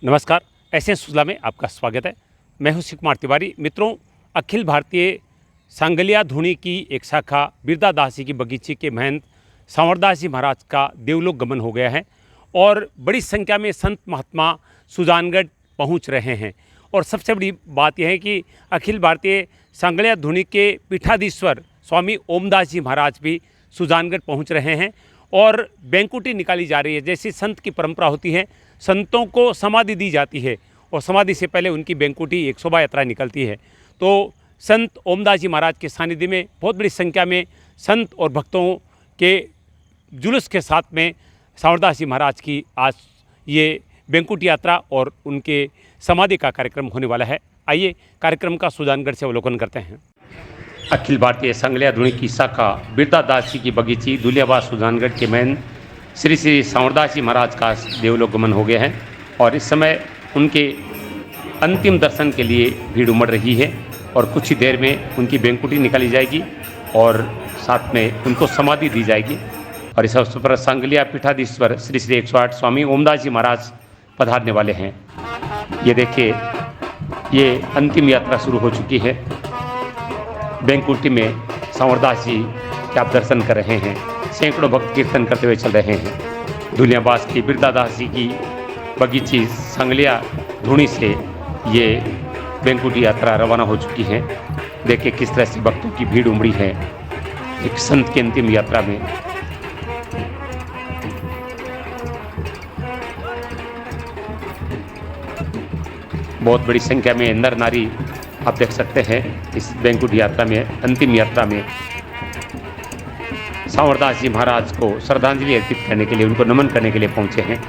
नमस्कार, एसएन सुजला में आपका स्वागत है। मैं हूं शिव कुमार तिवारी। मित्रों, अखिल भारतीय सांगलिया धुनी की एक शाखा बिरदादासी की बगीचे के महंत सांवरदास जी महाराज का देवलोक गमन हो गया है और बड़ी संख्या में संत महात्मा सुजानगढ़ पहुंच रहे हैं। और सबसे बड़ी बात यह है कि अखिल भारतीय सांगलिया धुनी के पीठाधीश्वर स्वामी ओमदास जी महाराज भी सुजानगढ़ पहुंच रहे हैं और बैंकुटी निकाली जा रही है। जैसी संत की परंपरा होती है, संतों को समाधि दी जाती है और समाधि से पहले उनकी बैंकुटी एक शोभा यात्रा निकलती है। तो संत ओमदास जी महाराज के सानिध्य में बहुत बड़ी संख्या में संत और भक्तों के जुलूस के साथ में सांवरदास जी महाराज की आज ये बैंकुटी यात्रा और उनके समाधि का कार्यक्रम होने वाला है। आइए कार्यक्रम का सुजानगढ़ से अवलोकन करते हैं। अखिल भारतीय सांगलिया धुनी की शाखा बिरदादास जी की बगीची दुलियाबाद सुजानगढ़ के मैन श्री श्री सांवरदास जी महाराज का देवलोक गमन हो गया है और इस समय उनके अंतिम दर्शन के लिए भीड़ उमड़ रही है और कुछ ही देर में उनकी बैंकुटी निकाली जाएगी और साथ में उनको समाधि दी जाएगी। और इस अवसर पर सांगलिया पीठाधीश्वर श्री श्री 108 स्वामी ओमदास जी महाराज पधारने वाले हैं। ये देखिए, ये अंतिम यात्रा शुरू हो चुकी है। बैंकुटी में सांवरदास जी के आप दर्शन कर रहे हैं। सैकड़ों भक्त कीर्तन करते हुए चल रहे हैं। दुलियाबाद की बिरदादास जी की बगीची सांगलिया धुनी से ये बैंकुटी यात्रा रवाना हो चुकी है। देखिए किस तरह से भक्तों की भीड़ उमड़ी है एक संत की अंतिम यात्रा में। बहुत बड़ी संख्या में नर नारी आप देख सकते हैं इस बैंकुटी यात्रा में, अंतिम यात्रा में सांवरदास जी महाराज को श्रद्धांजलि अर्पित करने के लिए, उनको नमन करने के लिए पहुंचे हैं।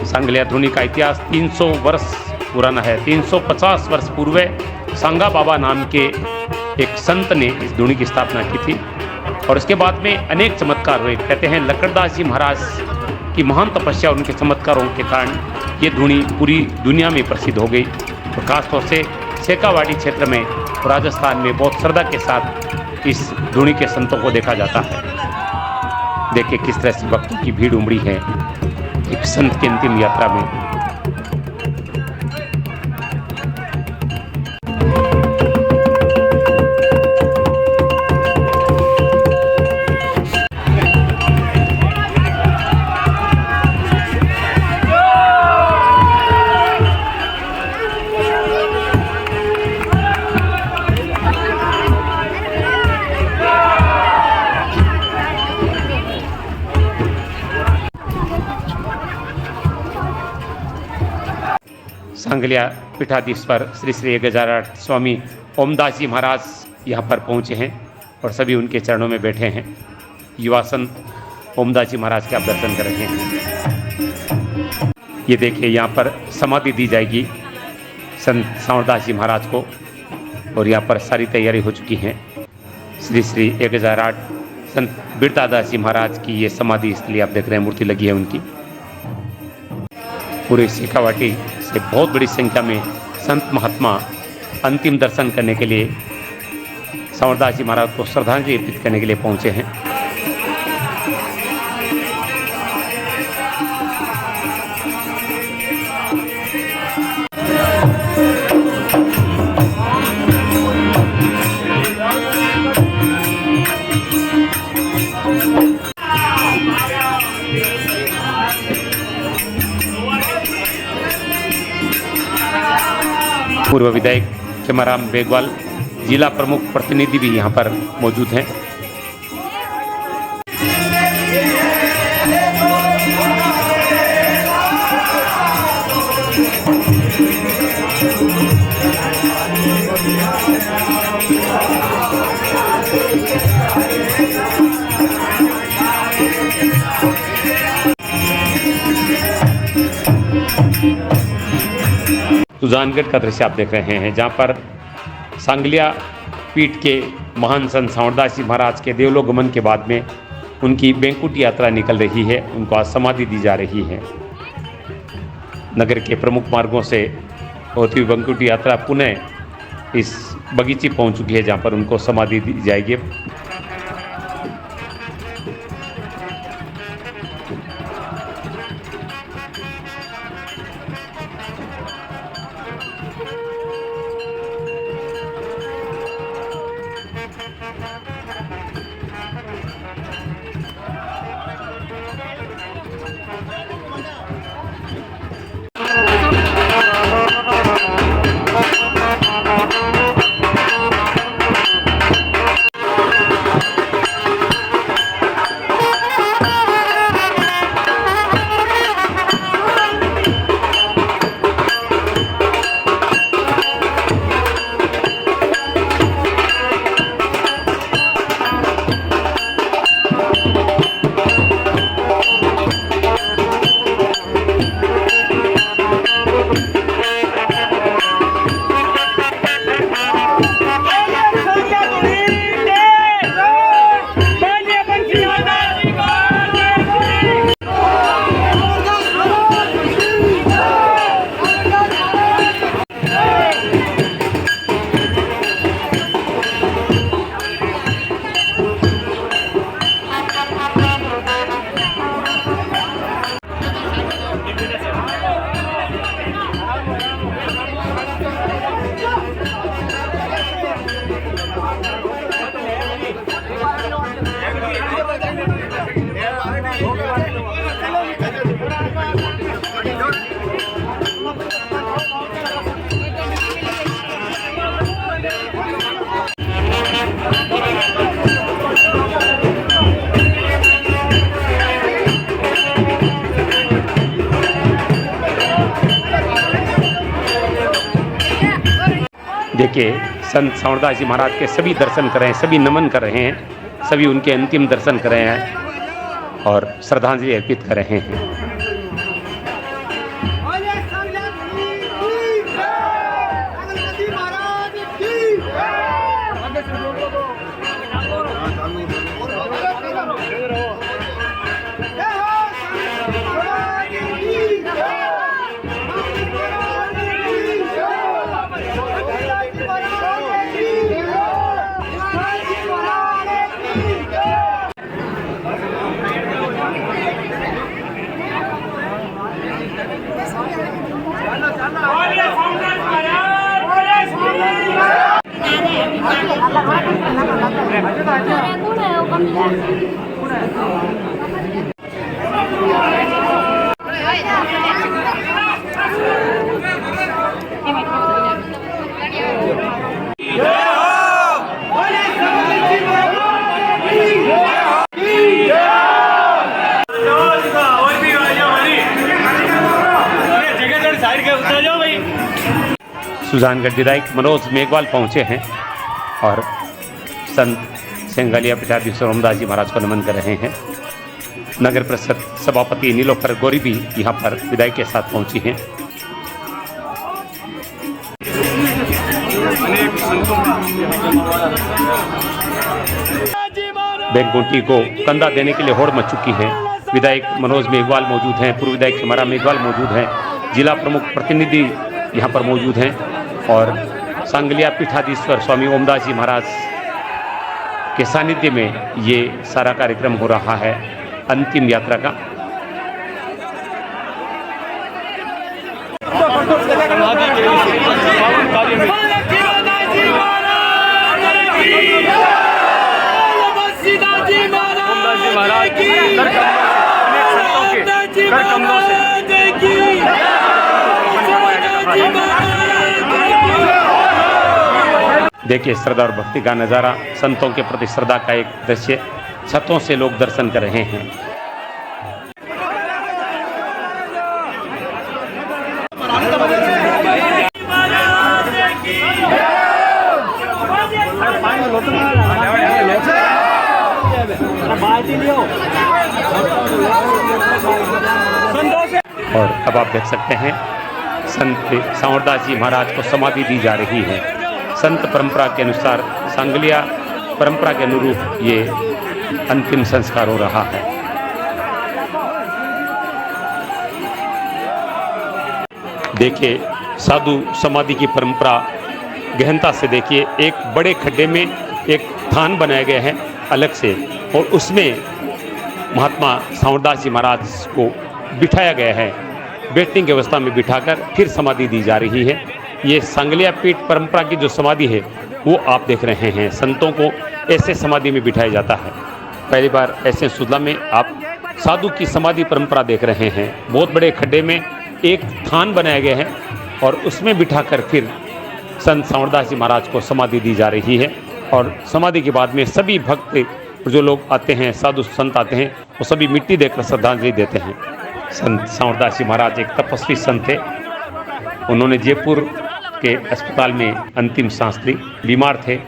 सांगलिया धुनी का इतिहास 300 वर्ष पुराना है। 350 वर्ष पूर्व सांगा बाबा नाम के एक संत ने इस धुनी की स्थापना की थी और उसके बाद में अनेक चमत्कार हुए। कहते हैं लकड़दास जी महाराज की महान तपस्या और उनके चमत्कारों के कारण ये धुनी पूरी दुनिया में प्रसिद्ध हो गई। और खासतौर से सेकावाड़ी क्षेत्र में, राजस्थान में बहुत श्रद्धा के साथ इस धुनी के संतों को देखा जाता है। देखिए किस तरह से भक्तों की भीड़ उमड़ी है एक संत की अंतिम यात्रा में। सांगलिया पीठाधीश्वर श्री श्री 1008 स्वामी ओमदास जी महाराज यहाँ पर पहुँचे हैं और सभी उनके चरणों में बैठे हैं। युवा संत ओमदास जी महाराज के आप दर्शन कर रहे हैं। ये देखिए, यहाँ पर समाधि दी जाएगी संत सांवरदास जी महाराज को और यहाँ पर सारी तैयारी हो चुकी है। श्री श्री 1008 संत बिरदादास जी महाराज की ये समाधि स्थली आप देख रहे हैं, मूर्ति लगी है उनकी। पूरे शेखावाटी से बहुत बड़ी संख्या में संत महात्मा अंतिम दर्शन करने के लिए, सांवरदास जी महाराज को श्रद्धांजलि अर्पित करने के लिए पहुंचे हैं। पूर्व विधायक खेमाराम बेगवाल, जिला प्रमुख प्रतिनिधि भी यहाँ पर मौजूद हैं। सुजानगढ़ का दृश्य आप देख रहे हैं, जहाँ पर सांगलिया पीठ के महान संत सांवरदास जी महाराज के देवलोकगमन के बाद में उनकी बैंकुट यात्रा निकल रही है। उनको आज समाधि दी जा रही है। नगर के प्रमुख मार्गों से होती हुई बैंकुट यात्रा पुनः इस बगीचे पहुंच चुकी है, जहां पर उनको समाधि दी जाएगी। देखिए, संत सांवरदास जी महाराज के सभी दर्शन कर रहे हैं, सभी नमन कर रहे हैं, सभी उनके अंतिम दर्शन कर रहे हैं और श्रद्धांजलि अर्पित कर रहे हैं। सुजानगढ़ विधायक मनोज मेघवाल पहुंचे हैं और संत सांगलिया पीठाधीश्वर रामदास जी महाराज को नमन कर रहे हैं। नगर परिषद सभापति नीलोफर गौरी भी यहाँ पर विधायक के साथ पहुंची हैं। बैंकुटी को कंधा देने के लिए होड़ मच चुकी है। विधायक मनोज मेघवाल मौजूद हैं, पूर्व विधायक हमारा मेघवाल मौजूद हैं, जिला प्रमुख प्रतिनिधि यहाँ पर मौजूद हैं और सांगलिया पीठाधीश्वर स्वामी ओमदास जी महाराज के सानिध्य में ये सारा कार्यक्रम हो रहा है अंतिम यात्रा का। देखिए, श्रद्धा और भक्ति का नज़ारा, संतों के प्रति श्रद्धा का एक दृश्य। छतों से लोग दर्शन कर रहे हैं। और अब आप देख सकते हैं संत सांवरदास जी महाराज को समाधि दी जा रही है। संत परंपरा के अनुसार, सांगलिया परंपरा के अनुरूप ये अंतिम संस्कार हो रहा है। देखिए साधु समाधि की परंपरा गहनता से देखिए। एक बड़े खड्डे में एक थान बनाया गया है अलग से, और उसमें महात्मा सांवरदास जी महाराज को बिठाया गया है। बैठने की अवस्था में बिठाकर फिर समाधि दी जा रही है। ये सांगलिया पीठ परंपरा की जो समाधि है वो आप देख रहे हैं। संतों को ऐसे समाधि में बिठाया जाता है। पहली बार ऐसे सुदला में आप साधु की समाधि परंपरा देख रहे हैं। बहुत बड़े खड्डे में एक थान बनाया गया है और उसमें बिठाकर फिर संत सांवरदास जी महाराज को समाधि दी जा रही है। और समाधि के बाद में सभी भक्त जो लोग आते हैं, साधु संत आते हैं, वो सभी मिट्टी देकर श्रद्धांजलि देते हैं। संत सांवरदास जी महाराज एक तपस्वी संत थे। उन्होंने जयपुर के अस्पताल में अंतिम सांस ली, बीमार थे,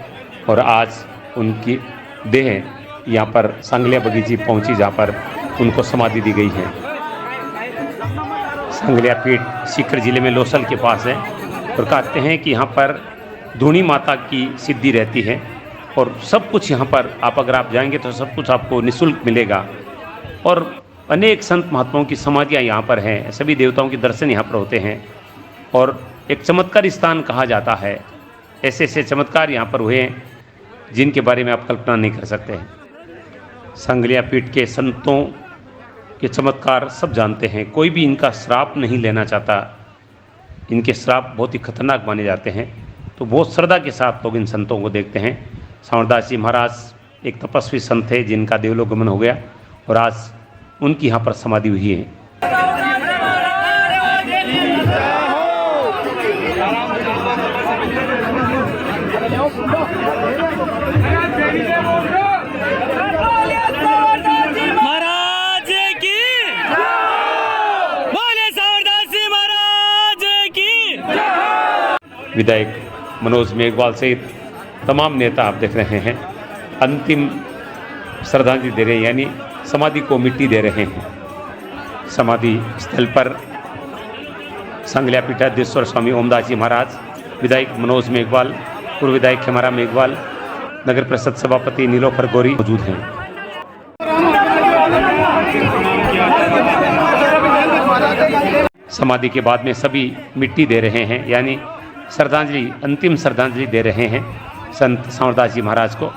और आज उनकी देह यहाँ पर सांगलिया बगीची पहुँची, जहाँ पर उनको समाधि दी गई है। सांगलिया पीठ सीकर जिले में लोसल के पास है, और कहते हैं कि यहाँ पर धूनी माता की सिद्धि रहती है, और सब कुछ यहाँ पर अगर आप जाएंगे तो सब कुछ आपको निःशुल्क मिलेगा। और अनेक संत महात्माओं की समाधियाँ यहाँ पर हैं। सभी देवताओं के दर्शन यहाँ पर होते हैं, और एक चमत्कारी स्थान कहा जाता है। ऐसे ऐसे चमत्कार यहाँ पर हुए हैं जिनके बारे में आप कल्पना नहीं कर सकते हैं। सांगलिया पीठ के संतों के चमत्कार सब जानते हैं। कोई भी इनका श्राप नहीं लेना चाहता। इनके श्राप बहुत ही खतरनाक माने जाते हैं। तो बहुत श्रद्धा के साथ लोग इन संतों को देखते हैं। सांवरदास जी महाराज एक तपस्वी संत थे जिनका देवलोक गमन हो गया, और आज उनकी यहाँ पर समाधि हुई है। विधायक मनोज मेघवाल सहित तमाम नेता आप देख रहे हैं अंतिम श्रद्धांजलि दे रहे हैं, यानी समाधि को मिट्टी दे रहे हैं। समाधि स्थल पर सांगलिया पीठाधीश्वर स्वामी ओमदास जी महाराज, विधायक मनोज मेघवाल, पूर्व विधायक खेमाराम मेघवाल, नगर परिषद सभापति नीलोफर गौरी मौजूद हैं। समाधि के बाद में सभी मिट्टी दे रहे हैं, यानी श्रद्धांजलि, अंतिम श्रद्धांजलि दे रहे हैं संत सांवरदास जी महाराज को।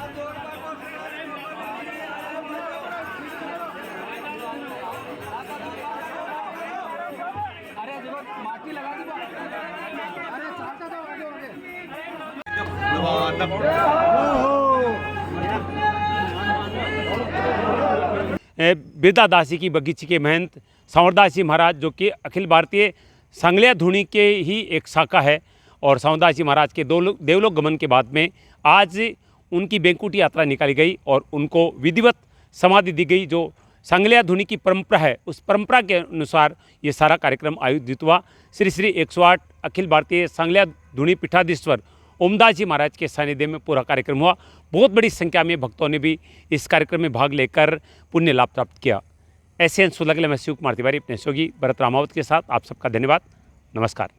बिरदादासी की बगीची के महंत सांवरदास जी महाराज, जो कि अखिल भारतीय सांगलिया धुनी के ही एक शाखा है, और सांवरदास जी महाराज के देवलोक गमन के बाद में आज उनकी बैंकुट यात्रा निकाली गई और उनको विधिवत समाधि दी गई। जो सांगलिया धुनी की परंपरा है, उस परंपरा के अनुसार ये सारा कार्यक्रम आयोजित हुआ। श्री श्री 108 अखिल भारतीय सांगलिया धुनी पीठाधीश्वर ओमदास जी महाराज के सानिध्य में पूरा कार्यक्रम हुआ। बहुत बड़ी संख्या में भक्तों ने भी इस कार्यक्रम में भाग लेकर पुण्य लाभ प्राप्त किया। ऐसे सुलगले में शिव कुमार तिवारी अपने सहयोगी भरत रामावत के साथ आप सबका धन्यवाद। नमस्कार।